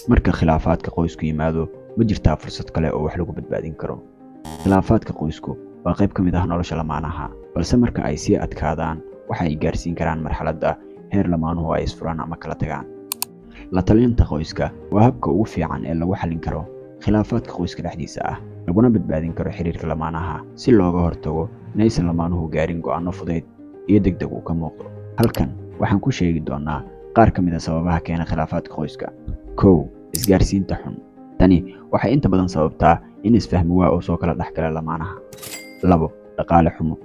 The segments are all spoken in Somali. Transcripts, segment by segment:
marka khilaafaadka qoysku yimaado ma jirtaa fursad kale oo wax lagu badbaadin karo. khilaafaadka qoysku waa qayb ka mid ah nolosha lamaanaha, balse marka ay sii adkaadaan waxay gaarsiin karaan marxaladda heer lamaanuhu ay isfuraan ama kala tagaan. la talinta qoyska waa habka ugu fiican ee lagu xallin karo khilaafaadka qoyska dhexdiisa ah, laguna badbaadin karo xiriirka lamaanaha si looga hortago inaysan lamaanuhu gaarin go'aano fudayd iyo degdeg uu ka muuqdo. halkan waxaan ku sheegi doonaa qaar ka mid ah sababaha keena khilaafaadka qoyska. 1. isgaarsiinta xun. tani waxay inta badan sababtaa in isfahmi waa uu soo kala dhexgala lamaanaha. 2. dhaqaale xumo.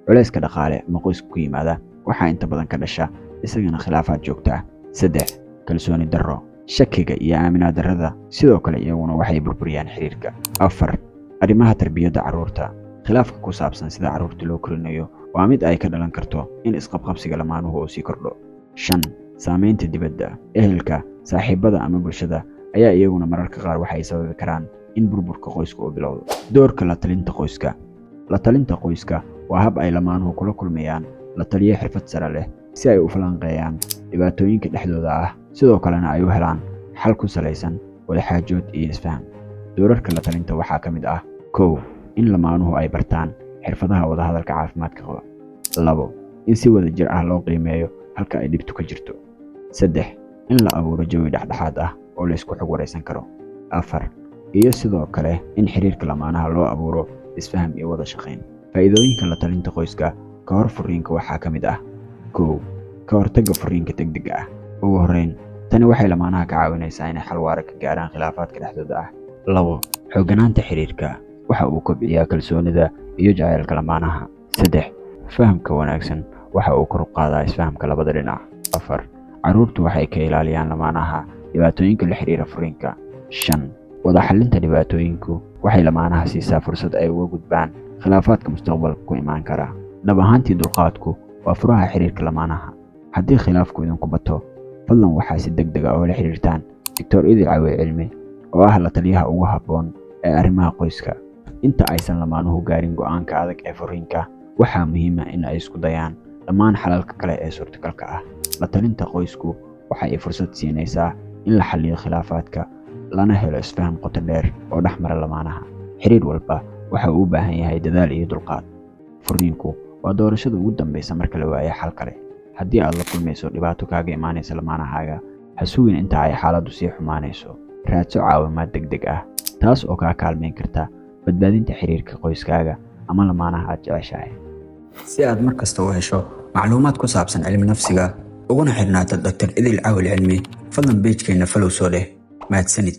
culayska dhaqaale ma qoyska ku yimaada waxaa inta badan ka dhasha isagana khilaafaad joogta ah. 3. kalsooni darro. shakiga iyo aaminaad darrada sidoo kale iyaguna waxay burburiyaan xiriirka. 4. arrimaha tarbiyadda carruurta. khilaafka ku saabsan sida carruurta loo korinayo waa mid ay ka dhalan karto in isqabqabsiga lamaanuhu uu sii kordho. 5. saamaynta dibadda. ehelka, saaxiibada ama bulshada ayaa iyaguna mararka qaar waxay sababi karaan in burburka qoyska uu bilowdo. doorka la talinta qoyska. la talinta qoyska waa hab ay lamaanuhu kula kulmayaan la taliye xirfad sare leh si ay u falanqeeyaan dhibaatooyinka dhexdooda ah, sidoo kalena ay u helaan xal ku salaysan wadaxaajood iyo isfaham. doorarka la talinta waxaa ka mid ah: 1. in lamaanuhu ay bartaan xirfadaha wadahadalka caafimaadka qaba. 2. in si wadajir ah loo qiimeeyo halka ay dhibtu ka jirto. 3. in la abuuro jawi dhexdhexaad ah oo la isku xog waraysan karo. 4. iyo sidoo kale in xiriirka lamaanaha loo abuuro isfaham iyo wada shaqayn. faa'iidooyinka la talinta qoyska ka hor furiinka waxaa ka mid ah: 1. ka hortagga furiinka degdega ah. ugu horreyn, tani waxay lamaanaha ka caawinaysaa inay xal waara ka gaaraan khilaafaadka dhexdooda ah. 2. xooganaanta xiriirka. waxa uu kobciyaa kalsoonida iyo jacaylka lamaanaha. 3. fahamka wanaagsan. waxa uu kor u qaadaa isfahamka labada dhinac. 4. carruurtu waxay ka ilaaliyaan lamaanaha dhibaatooyinka la xiriira furiinka. 5. wada xallinta dhibaatooyinku waxay lamaanaha siisaa fursad ay uga gudbaan khilaafaadka mustaqbalka ku imaan kara. dhab ahaantii dulqaadku waa furaha xiriirka lamaanaha. haddii khilaafku idinku bato, fadlan waxaa si degdeg ah oo la xiriirtaan Dr. Idil Cawi Cilmi oo ah la taliyaha ugu habboon ee arrimaha qoyska. inta aysan lamaanuhu gaarin go'aanka adag ee furiinka, waxaa muhiim ah in ay isku dayaan dhammaan xalalka kale ee suurtagalka ah. la talinta qoysku waxa ay fursad siinaysaa in la xalliyo khilaafaadka, lana helo isfaham qoto dheer oo dhexmara lamaanaha. xiriir walba waxa uu u baahan yahay dadaal iyo dulqaad. furiinku waa doorashada ugu dambaysa marka la waayo xal kale. haddii aad la kulmayso dhibaato kaaga imaanaysa lamaanahaaga, ha sugin inta ay xaaladdu sii xumaanayso. raadso caawimaad degdeg ah, taas oo kaa kaalmayn karta badbaadinta xiriirka qoyskaaga ama lamaanaha aad jeceshahay. si aad mar kasta u hesho macluumaad ku saabsan cilmi nafsiga uguna xirnaata Dr. Idil Cawi Cilmi, fadlan page-keena follow soo dheh. mahadsanid.